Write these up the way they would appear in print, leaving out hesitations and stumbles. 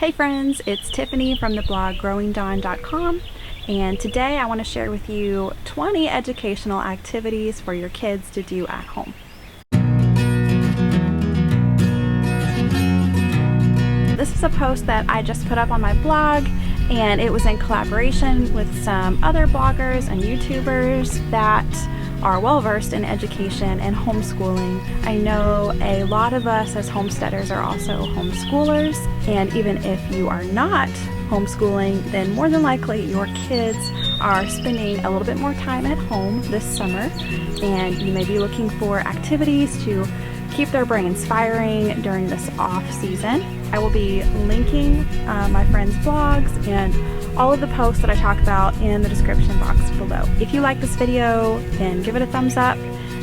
Hey friends, it's Tiffany from the blog growingdawn.com, and today I want to share with you 20 educational activities for your kids to do at home. This is a post that I just put up on my blog, and it was in collaboration with some other bloggers and YouTubers that are well versed in education and homeschooling. I know a lot of us as homesteaders are also homeschoolers, and even if you are not homeschooling, then more than likely your kids are spending a little bit more time at home this summer, and you may be looking for activities to keep their brains firing during this off season. I will be linking my friends' blogs and all of the posts that I talk about in the description box below. If you like this video, then give it a thumbs up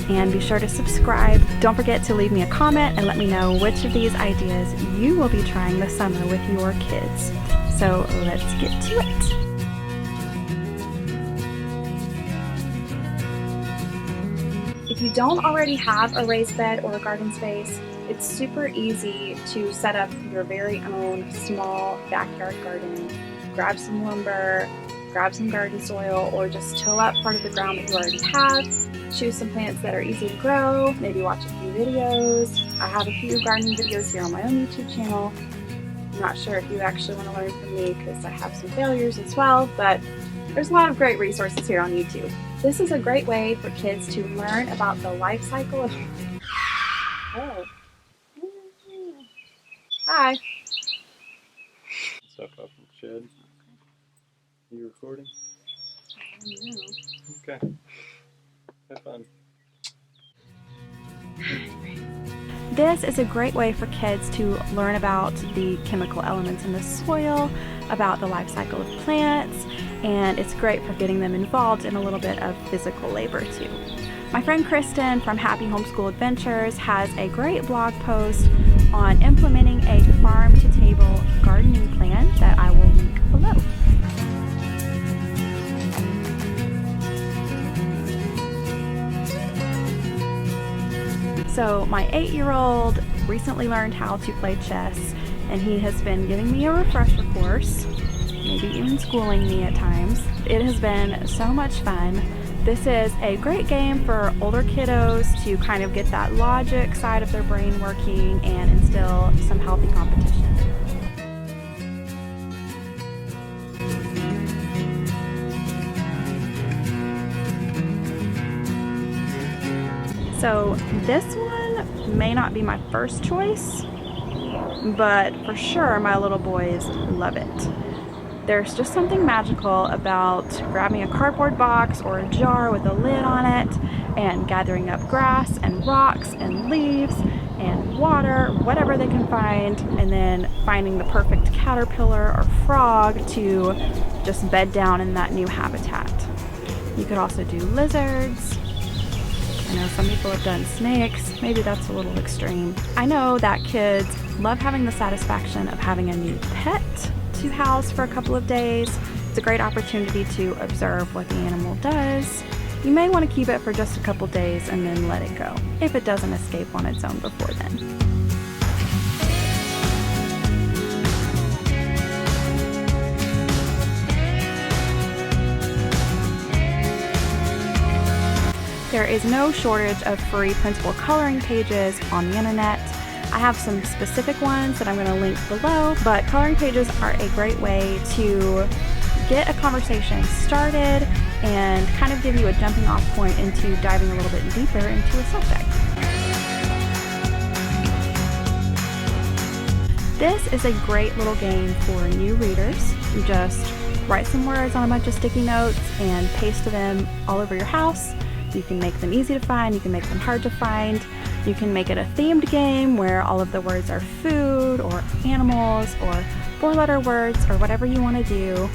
and be sure to subscribe. Don't forget to leave me a comment and let me know which of these ideas you will be trying this summer with your kids. So let's get to it. If you don't already have a raised bed or a garden space, it's super easy to set up your very own small backyard garden. Grab some lumber, grab some garden soil, or just till up part of the ground that you already have. Choose some plants that are easy to grow, maybe watch a few videos. I have a few gardening videos here on my own YouTube channel. I'm not sure if you actually want to learn from me because I have some failures as well, but there's a lot of great resources here on YouTube. This is a great way for kids to learn about the life cycle of... Oh. Hi. Stuff up in the shed. Are you recording? I don't know. Okay. Have fun. This is a great way for kids to learn about the chemical elements in the soil, about the life cycle of plants, and it's great for getting them involved in a little bit of physical labor too. My friend Kristen from Happy Homeschool Adventures has a great blog post on implementing a farm-to-table gardening plan that I will link below. So my 8-year-old recently learned how to play chess, and he has been giving me a refresher course, maybe even schooling me at times. It has been so much fun. This is a great game for older kiddos to kind of get that logic side of their brain working and instill some healthy competition. So this one may not be my first choice, but for sure my little boys love it. There's just something magical about grabbing a cardboard box or a jar with a lid on it and gathering up grass and rocks and leaves and water, whatever they can find, and then finding the perfect caterpillar or frog to just bed down in that new habitat. You could also do lizards. I know some people have done snakes. Maybe that's a little extreme. I know that kids love having the satisfaction of having a new pet to house for a couple of days. It's a great opportunity to observe what the animal does. You may want to keep it for just a couple days and then let it go, if it doesn't escape on its own before then. There is no shortage of free printable coloring pages on the internet. I have some specific ones that I'm going to link below, but coloring pages are a great way to get a conversation started and kind of give you a jumping off point into diving a little bit deeper into a subject. This is a great little game for new readers. You just write some words on a bunch of sticky notes and paste them all over your house. You can make them easy to find, you can make them hard to find. You can make it a themed game where all of the words are food or animals or 4-letter words or whatever you want to do.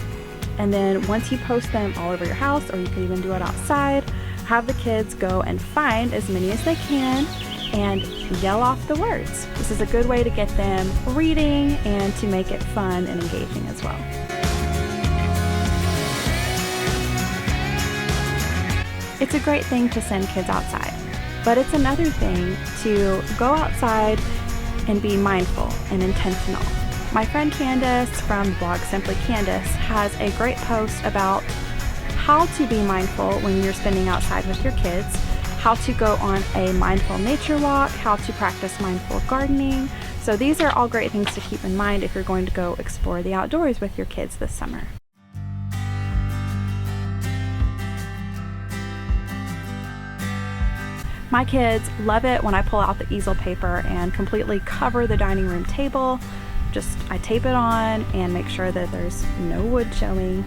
And then once you post them all over your house, or you can even do it outside, have the kids go and find as many as they can and yell off the words. This is a good way to get them reading and to make it fun and engaging as well. It's a great thing to send kids outside, but it's another thing to go outside and be mindful and intentional. My friend Candace from the blog Simply Candace has a great post about how to be mindful when you're spending outside with your kids, how to go on a mindful nature walk, how to practice mindful gardening. So these are all great things to keep in mind if you're going to go explore the outdoors with your kids this summer. My kids love it when I pull out the easel paper and completely cover the dining room table. I tape it on and make sure that there's no wood showing.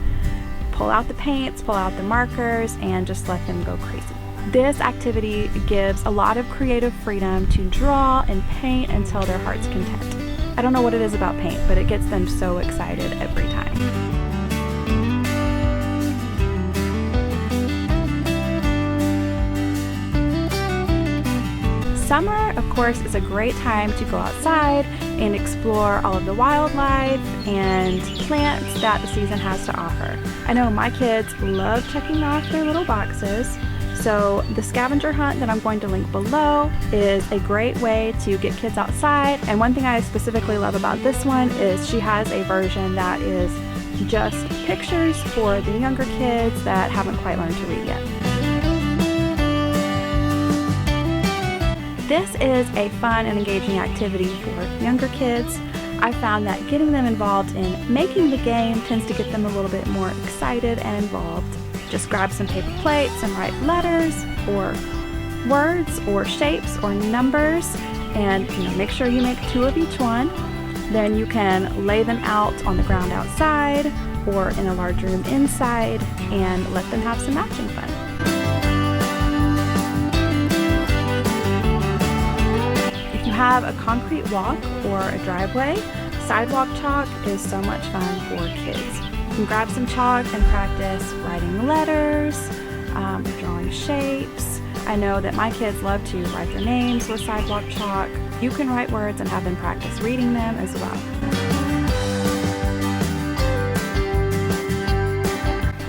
Pull out the paints, pull out the markers, and just let them go crazy. This activity gives a lot of creative freedom to draw and paint until their heart's content. I don't know what it is about paint, but it gets them so excited every time. Summer, of course, is a great time to go outside and explore all of the wildlife and plants that the season has to offer. I know my kids love checking off their little boxes, so the scavenger hunt that I'm going to link below is a great way to get kids outside. And one thing I specifically love about this one is she has a version that is just pictures for the younger kids that haven't quite learned to read yet. This is a fun and engaging activity for younger kids. I found that getting them involved in making the game tends to get them a little bit more excited and involved. Just grab some paper plates and write letters or words or shapes or numbers, and make sure you make 2 of each one. Then you can lay them out on the ground outside or in a large room inside and let them have some matching fun. Have a concrete walk or a driveway, Sidewalk Chalk is so much fun for kids. You can grab some chalk and practice writing letters, drawing shapes. I know that my kids love to write their names with Sidewalk Chalk. You can write words and have them practice reading them as well.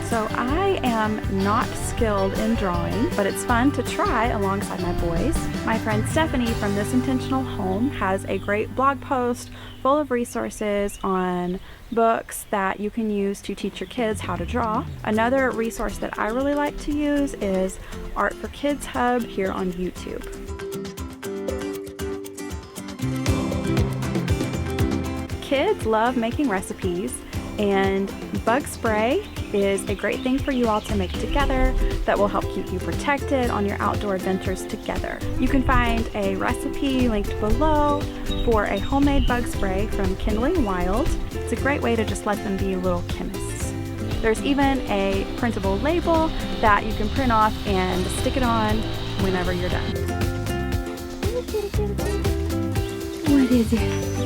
So I am not skilled in drawing, but it's fun to try alongside my boys. My friend Stephanie from This Intentional Home has a great blog post full of resources on books that you can use to teach your kids how to draw. Another resource that I really like to use is Art for Kids Hub here on YouTube. Kids love making recipes, and bug spray is a great thing for you all to make together that will help keep you protected on your outdoor adventures together. You can find a recipe linked below for a homemade bug spray from Kindling Wild. It's a great way to just let them be little chemists. There's even a printable label that you can print off and stick it on whenever you're done. What is it?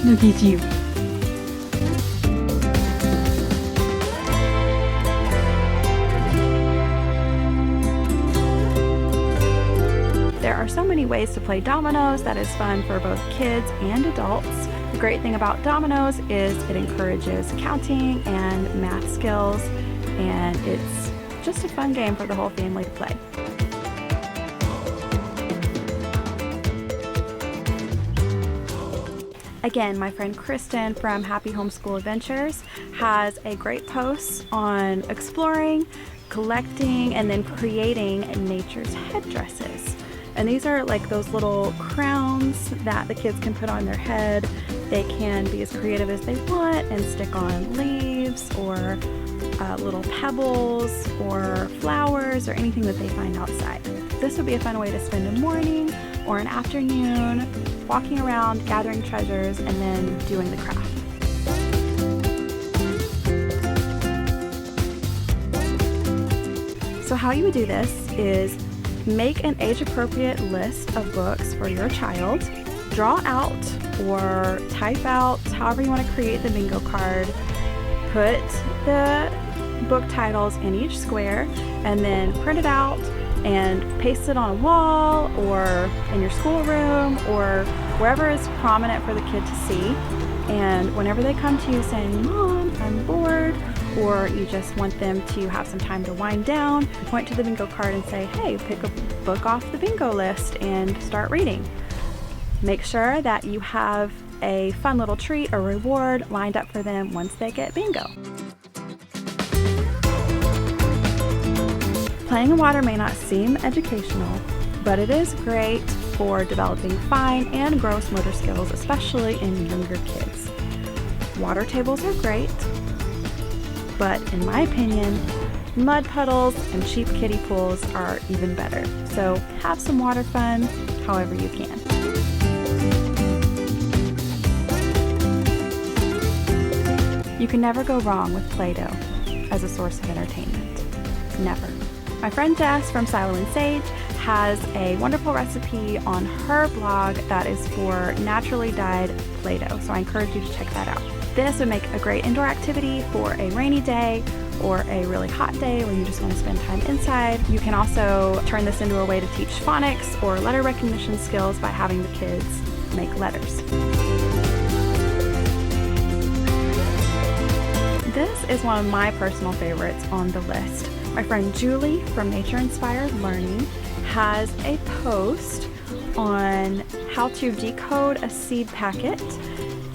Look at you. There are so many ways to play dominoes that is fun for both kids and adults. The great thing about dominoes is it encourages counting and math skills, and it's just a fun game for the whole family to play. Again, my friend Kristen from Happy Homeschool Adventures has a great post on exploring, collecting, and then creating nature's headdresses. And these are like those little crowns that the kids can put on their head. They can be as creative as they want and stick on leaves or little pebbles or flowers or anything that they find outside. This would be a fun way to spend a morning or an afternoon walking around, gathering treasures, and then doing the craft. So how you would do this is make an age-appropriate list of books for your child, draw out or type out, however you want to create the bingo card, put the book titles in each square, and then print it out and paste it on a wall or in your schoolroom or wherever is prominent for the kid to see. And whenever they come to you saying, "Mom, I'm bored," or you just want them to have some time to wind down, point to the bingo card and say, hey, pick a book off the bingo list and start reading. Make sure that you have a fun little treat or reward lined up for them once they get bingo. Playing in water may not seem educational, but it is great for developing fine and gross motor skills, especially in younger kids. Water tables are great, but in my opinion, mud puddles and cheap kiddie pools are even better. So have some water fun however you can. You can never go wrong with Play-Doh as a source of entertainment. Never. My friend Jess from Silo and Sage has a wonderful recipe on her blog that is for naturally dyed Play-Doh, so I encourage you to check that out. This would make a great indoor activity for a rainy day or a really hot day when you just want to spend time inside. You can also turn this into a way to teach phonics or letter recognition skills by having the kids make letters. This is one of my personal favorites on the list. My friend Julie from Nature Inspired Learning has a post on how to decode a seed packet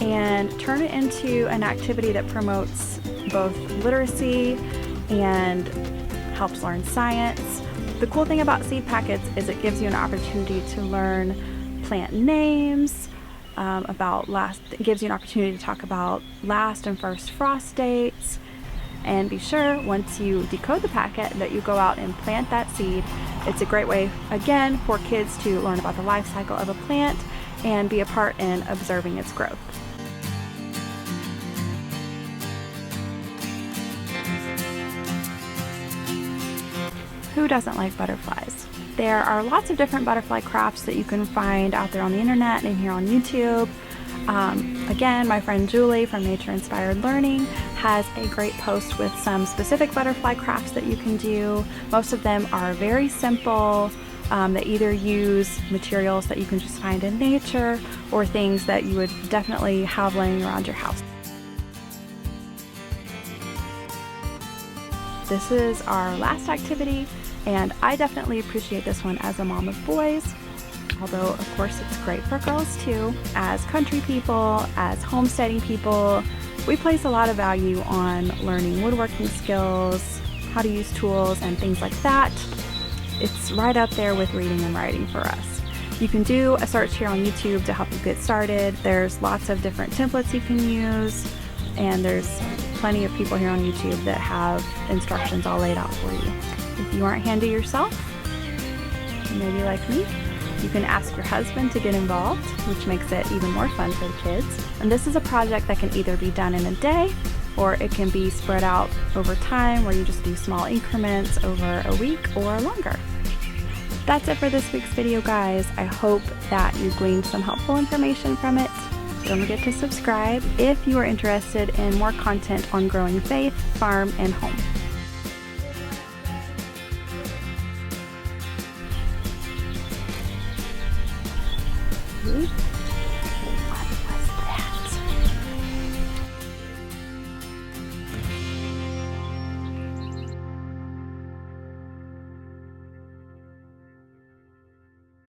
and turn it into an activity that promotes both literacy and helps learn science. The cool thing about seed packets is it gives you an opportunity to learn plant names, it gives you an opportunity to talk about last and first frost dates, and be sure once you decode the packet that you go out and plant that seed. It's a great way, again, for kids to learn about the life cycle of a plant and be a part in observing its growth. Who doesn't like butterflies? There are lots of different butterfly crafts that you can find out there on the internet and here on YouTube. Again, my friend Julie from Nature Inspired Learning has a great post with some specific butterfly crafts that you can do. Most of them are very simple. They either use materials that you can just find in nature or things that you would definitely have laying around your house. This is our last activity, and I definitely appreciate this one as a mom of boys, although of course it's great for girls too. As country people, as homesteading people, we place a lot of value on learning woodworking skills, how to use tools and things like that. It's right up there with reading and writing for us. You can do a search here on YouTube to help you get started. There's lots of different templates you can use, and there's plenty of people here on YouTube that have instructions all laid out for you. If you aren't handy yourself, maybe like me, you can ask your husband to get involved, which makes it even more fun for the kids. And this is a project that can either be done in a day, or it can be spread out over time where you just do small increments over a week or longer. That's it for this week's video, guys. I hope that you gleaned some helpful information from it. Don't forget to subscribe if you are interested in more content on growing faith, farm, and home. Ooh.